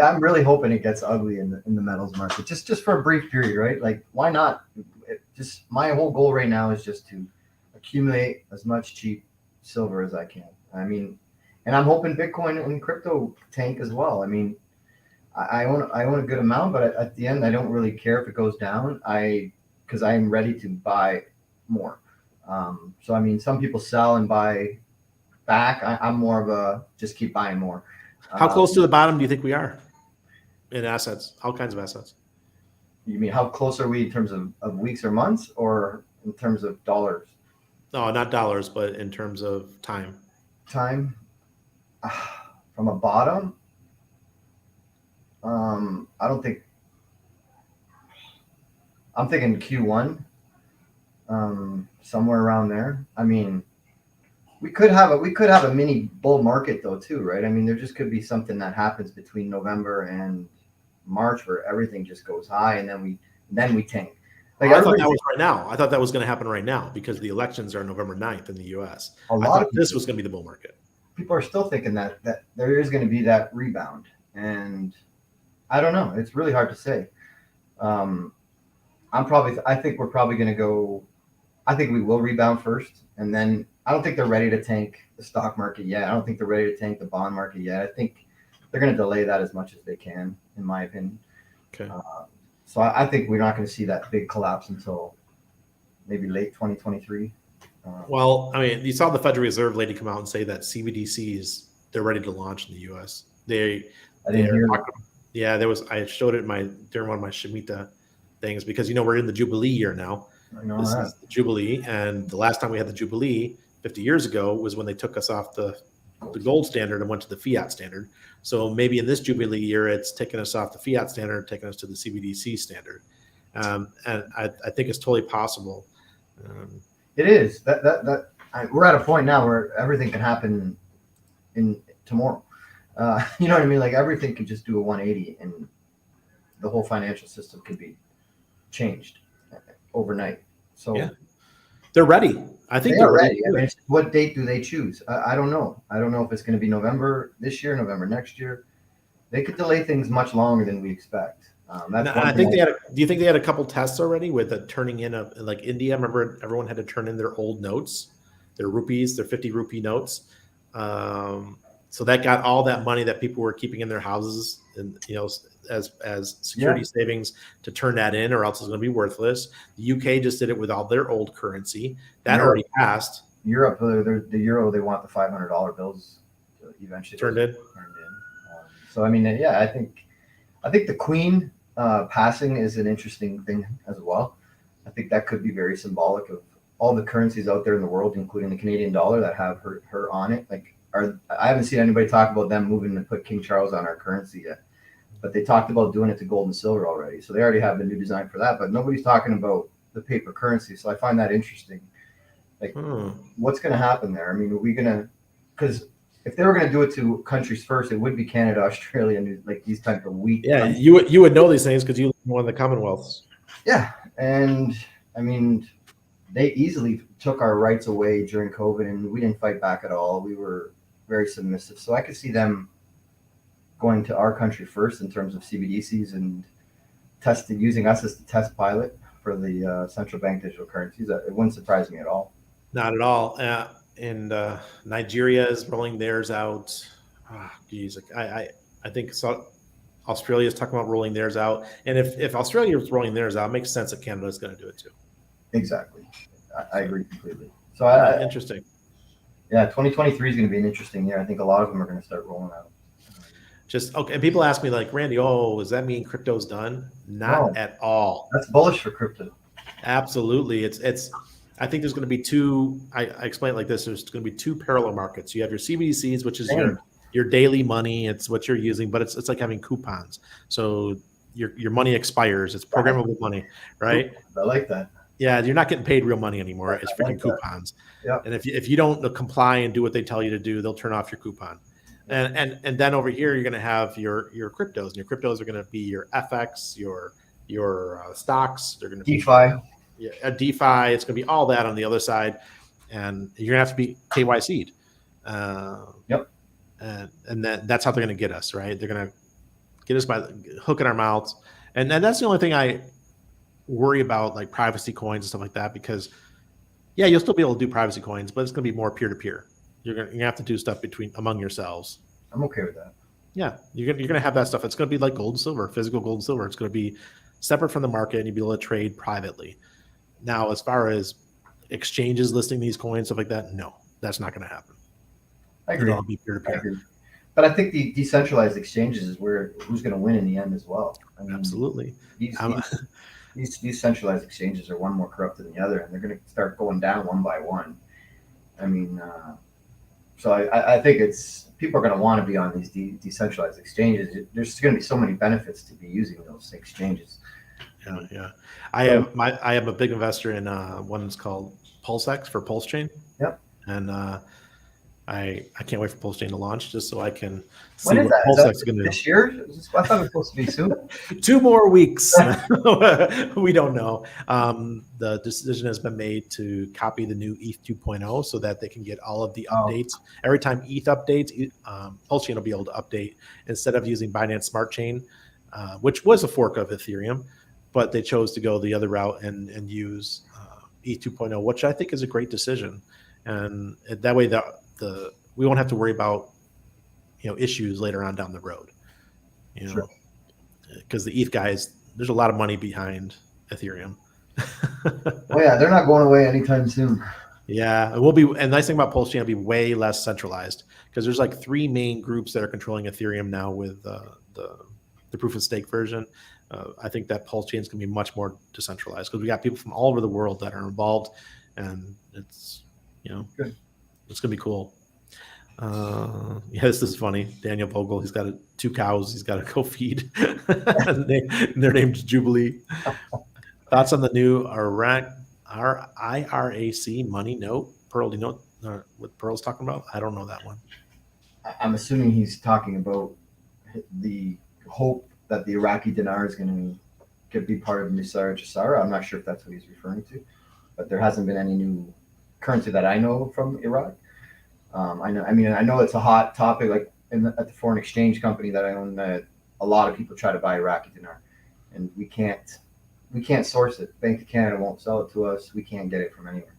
I'm really hoping it gets ugly in the metals market, just for a brief period, right? Like, why not? Just my whole goal right now is just to accumulate as much cheap silver as I can. I mean, and I'm hoping Bitcoin and crypto tank as well. I mean, I own a good amount, but at the end, I don't really care if it goes down. Because I'm ready to buy more. So I mean, some people sell and buy back. I'm more of a just keep buying more. How close to the bottom do you think we are in assets? All kinds of assets. You mean how close are we in terms of weeks or months, or in terms of dollars? No, not dollars, but in terms of time. Time from a bottom. I don't think. I'm thinking Q1, somewhere around there. I mean, we could have a mini bull market though too, right? I mean, there just could be something that happens between November and March where everything just goes high, and then we tank. Like, I thought that was right now. I thought that was going to happen right now because the elections are November 9th in the U.S. A lot of this was going to be the bull market. People are still thinking that there is going to be that rebound, and I don't know. It's really hard to say. I think we're probably going to go. I think we will rebound first, and then I don't think they're ready to tank the stock market yet. I don't think they're ready to tank the bond market yet. I think they're going to delay that as much as they can, in my opinion. Okay. So I think we're not going to see that big collapse until maybe late 2023. Well, I mean, you saw the Federal Reserve lady come out and say that CBDCs, they're ready to launch in the U.S. I didn't hear that. Yeah, I showed it during one of my Shemitah things because we're in the Jubilee year now. This is the Jubilee, and the last time we had the Jubilee 50 years ago was when they took us off the gold standard and went to the fiat standard. So maybe in this Jubilee year, it's taking us off the fiat standard, taking us to the CBDC standard, and I think it's totally possible. It is we're at a point now where everything can happen in tomorrow. You know what I mean? Like, everything could just do a 180, and the whole financial system could be changed overnight. So yeah, they're ready. I think they're ready. I mean, what date do they choose? I don't know. I don't know if it's going to be November this year, November next year. They could delay things much longer than we expect. I think they had. Do you think they had a couple tests already with the turning in of, like, India? Remember, everyone had to turn in their old notes, their rupees, their 50 rupee notes. So that got all that money that people were keeping in their houses, and as security savings, to turn that in, or else it's going to be worthless. The UK just did it with all their old currency that already passed. Europe, the euro, they want the $500 bills to eventually turned in. So I mean, yeah, I think the Queen passing is an interesting thing as well. I think that could be very symbolic all the currencies out there in the world, including the Canadian dollar, that have her on it. Like, I haven't seen anybody talk about them moving to put King Charles on our currency yet. But they talked about doing it to gold and silver already. So they already have the new design for that. But nobody's talking about the paper currency. So I find that interesting. Like, what's going to happen there? I mean, are we going to, because if they were going to do it to countries first, it would be Canada, Australia, and like these type of weak. Yeah, you would know these things because you live in one of the Commonwealths. Yeah, and I mean, they easily took our rights away during COVID, and we didn't fight back at all. We were very submissive. So I could see them going to our country first in terms of CBDCs and using us as the test pilot for the central bank digital currencies. It wouldn't surprise me at all. Not at all. And Nigeria is rolling theirs out. Geez, I think Australia is talking about rolling theirs out. And if Australia is rolling theirs out, it makes sense that Canada is going to do it too. Exactly. I agree completely. So interesting. Yeah, 2023 is going to be an interesting year. I think a lot of them are going to start rolling out. Just okay. And people ask me like, Randy, does that mean crypto's done? Not at all. That's bullish for crypto. Absolutely. It's I think there's going to be two. I explain it like this. There's going to be two parallel markets. You have your CBDCs, which is your daily money. It's what you're using, but it's like having coupons. So your money expires. It's programmable money, right? I like that. Yeah, you're not getting paid real money anymore. It's freaking coupons. Yeah. And if you don't comply and do what they tell you to do, they'll turn off your coupon. And then over here you're going to have your cryptos, and your cryptos are going to be your FX, your stocks. They're going to be DeFi. Yeah, a DeFi. It's going to be all that on the other side, and you're going to have to be KYC'd. Yep. And that's how they're going to get us, right? They're going to get us by hooking our mouths, and that's the only thing I worry about, like privacy coins and stuff like that, because yeah, you'll still be able to do privacy coins, but it's going to be more peer to peer. You're going to have to do stuff among yourselves. I'm okay with that. Yeah, you're going to have that stuff. It's going to be like gold and silver, physical gold and silver. It's going to be separate from the market, and you'll be able to trade privately. Now, as far as exchanges listing these coins, stuff like that, no, that's not going to happen. I agree. It'll all be peer to peer. But I think the decentralized exchanges is who's going to win in the end as well. I mean, absolutely. These centralized exchanges are one more corrupt than the other, and they're going to start going down one by one. I mean, so I think people are going to want to be on these decentralized exchanges. There's going to be so many benefits to be using those exchanges. Yeah. I am a big investor in one that's called PulseX for Pulse Chain. Yep. And I can't wait for Pulse Chain to launch just so I can see when is what that? PulseX is is going to do. This year? I thought it was supposed to be soon. 2 more weeks. We don't know. The decision has been made to copy the new ETH 2.0 so that they can get all of the updates. Every time ETH updates, Pulse Chain will be able to update instead of using Binance Smart Chain, which was a fork of Ethereum, but they chose to go the other route and use ETH 2.0, which I think is a great decision. And that way we won't have to worry about issues later on down the road. Because the ETH guys, there's a lot of money behind Ethereum. Oh yeah, they're not going away anytime soon. Yeah, it will be. And the nice thing about Pulse Chain will be way less centralized because there's like 3 main groups that are controlling Ethereum now with the proof of stake version. I think that Pulse Chain is going to be much more decentralized because we got people from all over the world that are involved, and it's good. It's going to be cool. This is funny. Daniel Bogle, he's got 2 cows. He's got to go feed. Their name's Jubilee. Thoughts on the new IRAC money note? Pearl, do you know what Pearl's talking about? I don't know that one. I'm assuming he's talking about the hope that the Iraqi dinar is going to be part of Nusayr Jassara. I'm not sure if that's what he's referring to, but there hasn't been any new currency that I know from Iraq. I know it's a hot topic. Like at the foreign exchange company that I own, a lot of people try to buy Iraqi dinar, and we can't source it. Bank of Canada won't sell it to us. We can't get it from anywhere.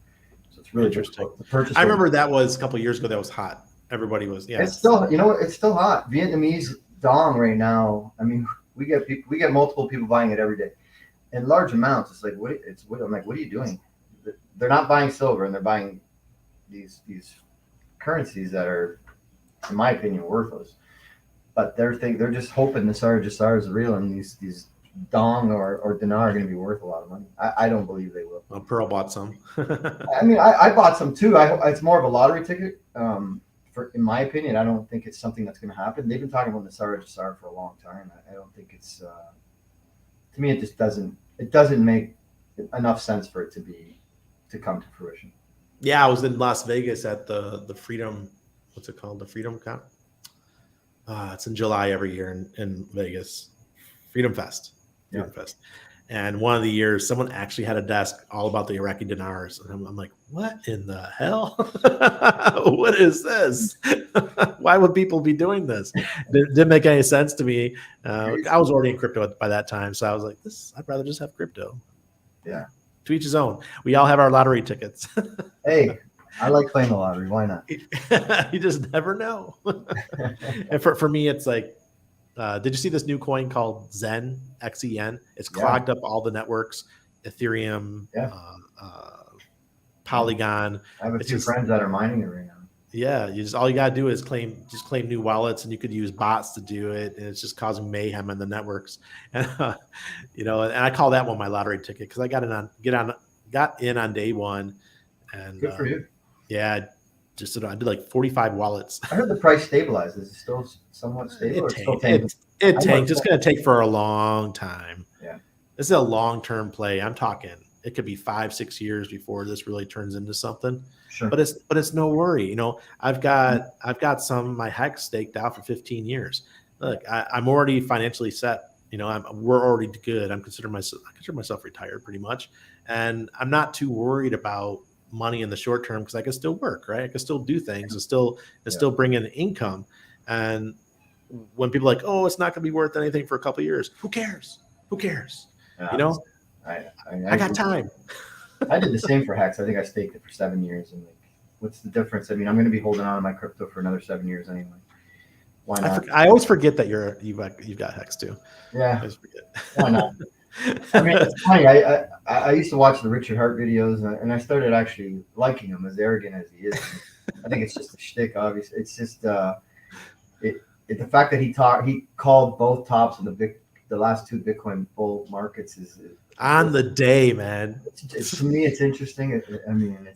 So it's really interesting. I remember that was a couple of years ago. That was hot. Everybody was. Yeah. It's still, it's still hot. Vietnamese dong right now. I mean, we get multiple people buying it every day in large amounts. It's like I'm like, what are you doing? They're not buying silver, and they're buying these currencies that are, in my opinion, worthless. But they're just hoping Nusayr Jassara is real, and these dong or dinar are going to be worth a lot of money. I don't believe they will. Well, Pearl bought some. I mean, I bought some too. It's more of a lottery ticket. In my opinion, I don't think it's something that's going to happen. They've been talking about Nassar Jassar for a long time. I don't think it's. To me, it just doesn't. It doesn't make enough sense for it to come to fruition. Yeah, I was in Las Vegas at the Freedom. What's it called? The Freedom Cup. It's in July every year in Vegas. Freedom Fest. Freedom Fest. And one of the years, someone actually had a desk all about the Iraqi dinars. And I'm like, what in the hell? What is this? Why would people be doing this? Didn't make any sense to me. I was already in crypto by that time. So I was like, I'd rather just have crypto. Yeah. To each his own. We all have our lottery tickets. Hey, I like playing the lottery. Why not? You just never know. And for me, it's like, did you see this new coin called Zen, XEN? It's clogged up all the networks, Ethereum, Polygon. I have a few friends that are mining it right now. Yeah, all you gotta do is claim new wallets, and you could use bots to do it, and it's just causing mayhem in the networks. And and I call that one my lottery ticket because I got in on day one, and good for you. Yeah, I did like 45 wallets. I heard the price stabilized. Is it still somewhat stable? It tanked. It's going to take for a long time. Yeah. This is a long-term play. I'm talking, it could be 5-6 years before this really turns into something. Sure. But it's no worry. I've got some of my hex staked out for 15 years. Look, I'm already financially set. We're already good. I consider myself retired pretty much. And I'm not too worried about money in the short term because I can still work, right? I can still do things and still bring in income. And when people are like, oh, it's not going to be worth anything for a couple of years, who cares? I got time. I did the same for Hex. I think I staked it for 7 years, and what's the difference? I mean, I'm going to be holding on to my crypto for another 7 years anyway. Why not? I always forget that you've got Hex too. Yeah. I always forget. Why not? I mean, it's funny. I used to watch the Richard Hart videos, and I started actually liking him, as arrogant as he is. I think it's just a shtick, obviously. It's just the fact that he called both tops in the last two Bitcoin bull markets is on the day, man. To me, it's interesting. I mean,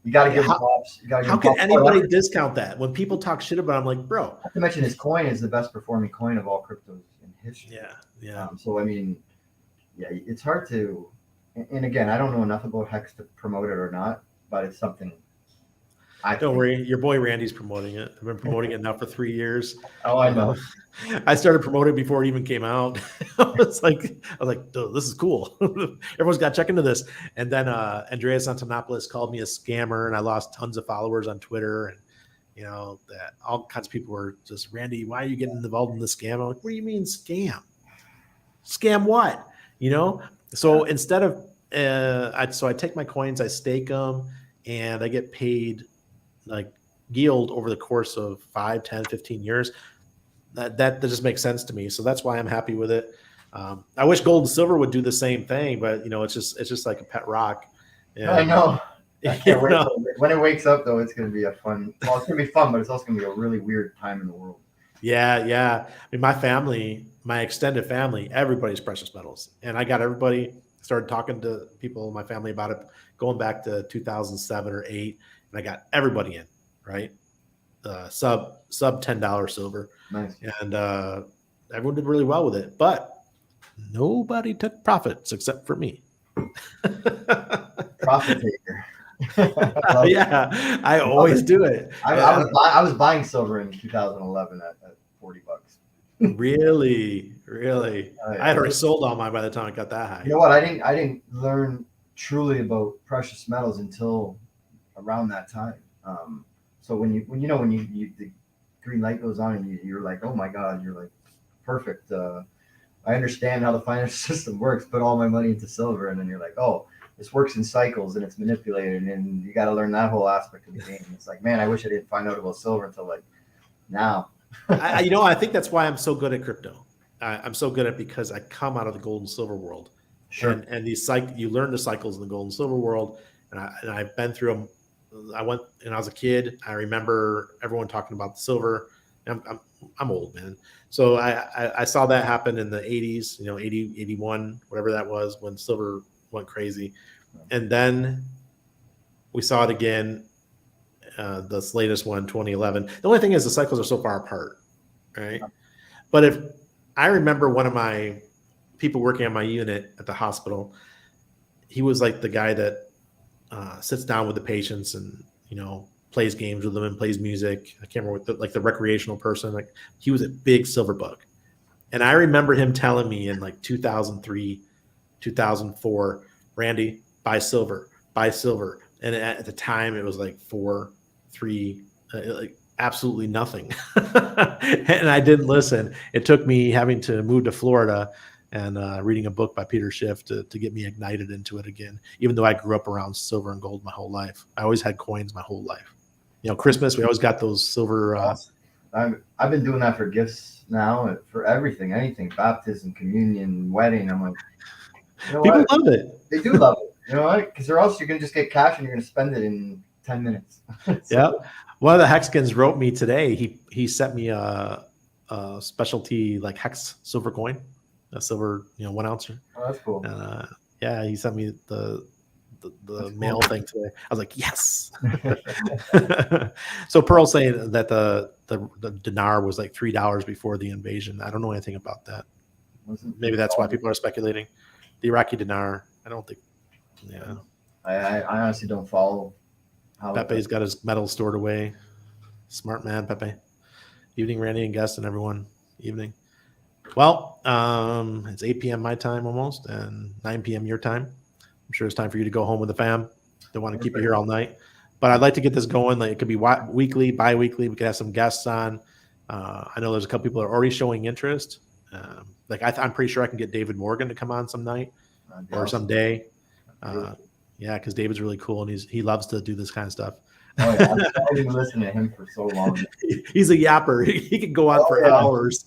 you got to give him props. How can anybody discount that when people talk shit about him? Like, bro. Not to mention his coin is the best performing coin of all cryptos in history. Yeah. So I mean, it's hard to. And again, I don't know enough about Hex to promote it or not, but it's something. Don't worry, your boy Randy's promoting it. I've been promoting it now for 3 years. Oh, I know. I started promoting before it even came out. I was like, this is cool. Everyone's got to check into this. And then Andreas Antonopoulos called me a scammer, and I lost tons of followers on Twitter. And that all kinds of people were just, Randy, why are you getting involved in the scam? I'm like, what do you mean scam? Scam what? So instead of I take my coins, I stake them, and I get paid like yield over the course of 5, 10, 15 years. That just makes sense to me. So that's why I'm happy with it. I wish gold and silver would do the same thing, but it's just like a pet rock. Yeah. I know. I can't wait when it wakes up, though. It's going to be it's going to be fun, but it's also going to be a really weird time in the world. Yeah. I mean, my extended family, everybody's precious metals, and I got everybody started talking to people in my family about it going back to 2007 or 8. And I got everybody in, right? Sub $10 silver. Nice. And everyone did really well with it, but nobody took profits except for me. Profit taker. Yeah, I always do it. I was buying silver in 2011 at $40. Really? I had already sold all mine by the time I got that high. You know what? I didn't learn truly about precious metals until around that time. So when you the green light goes on and you're like, oh my God, you're like, perfect. I understand how the financial system works. Put all my money into silver, and then you're like, oh, this works in cycles and it's manipulated, and you got to learn that whole aspect of the game. It's like, man, I wish I didn't find out about silver until like now. I think that's why I'm so good at crypto. I'm so good at it because I come out of the gold and silver world. Sure. And you learn the cycles in the gold and silver world, and I've been through them. I went, and I was a kid. I remember everyone talking about the silver. I'm old, man. So I saw that happen in the 80s, 80, 81, whatever that was, when silver went crazy. And then we saw it again, this latest one, 2011. The only thing is the cycles are so far apart, right? But if I remember one of my people working on my unit at the hospital, he was like the guy that sits down with the patients and, plays games with them and plays music. I can't remember what the recreational person, like he was a big silver bug. And I remember him telling me in like 2003, 2004, Randy, buy silver. And at the time it was like 4, 3, like absolutely nothing. And I didn't listen. It took me having to move to Florida and reading a book by Peter Schiff to get me ignited into it again, even though I grew up around silver and gold my whole life. I always had coins my whole life. Christmas, we always got those silver. I've been doing that for gifts now, for everything, anything, baptism, communion, wedding. I'm like, people love it. They do love it. You know what? Because or else you're going to just get cash and you're going to spend it in 10 minutes. Yeah. One of the Hexkins wrote me today. He sent me a specialty like hex silver coin, a silver 1 ounce. Oh, that's cool. Yeah, he sent me the mail thing today. I was like, yes. So Pearl's saying that the dinar was like $3 before the invasion. I don't know anything about that. Maybe that's why people are speculating. The Iraqi dinar, I don't think. Yeah, I honestly don't follow. Pepe's got his metal stored away. Smart man, Pepe. Evening, Randy and guests and everyone. Evening. Well, it's 8 p.m. my time almost, and 9 p.m. your time. I'm sure it's time for you to go home with the fam. Don't want to keep you here all night, but I'd like to get this going. Like it could be weekly, bi-weekly. We could have some guests on. I know there's a couple people that are already showing interest. I'm pretty sure I can get David Morgan to come on some night or someday. Yeah, because David's really cool and he loves to do this kind of stuff. Oh, yeah. I've been listening to him for so long. He's a yapper. He can go on for hours.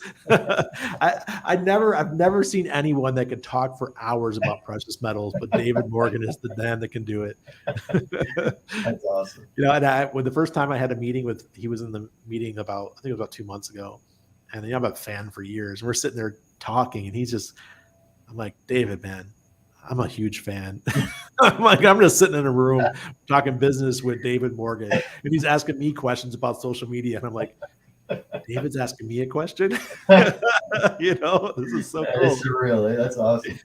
I've never seen anyone that could talk for hours about precious metals, but David Morgan is the man that can do it. That's awesome. And when the first time I had a meeting he was in the meeting I think it was about 2 months ago, and I'm a fan for years. And we're sitting there talking, and I'm like, David, man, I'm a huge fan. I'm just sitting in a room talking business with David Morgan, and he's asking me questions about social media, and I'm like, David's asking me a question. This is so cool. It's surreal. That's awesome.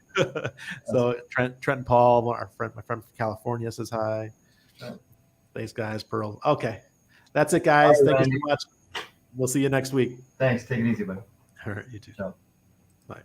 So Trent Paul, my friend from California, says hi. Thanks, guys. Pearl. Okay, that's it, guys. Thank you so much. We'll see you next week. Thanks. Take it easy, buddy. All right, you too. Ciao. Bye.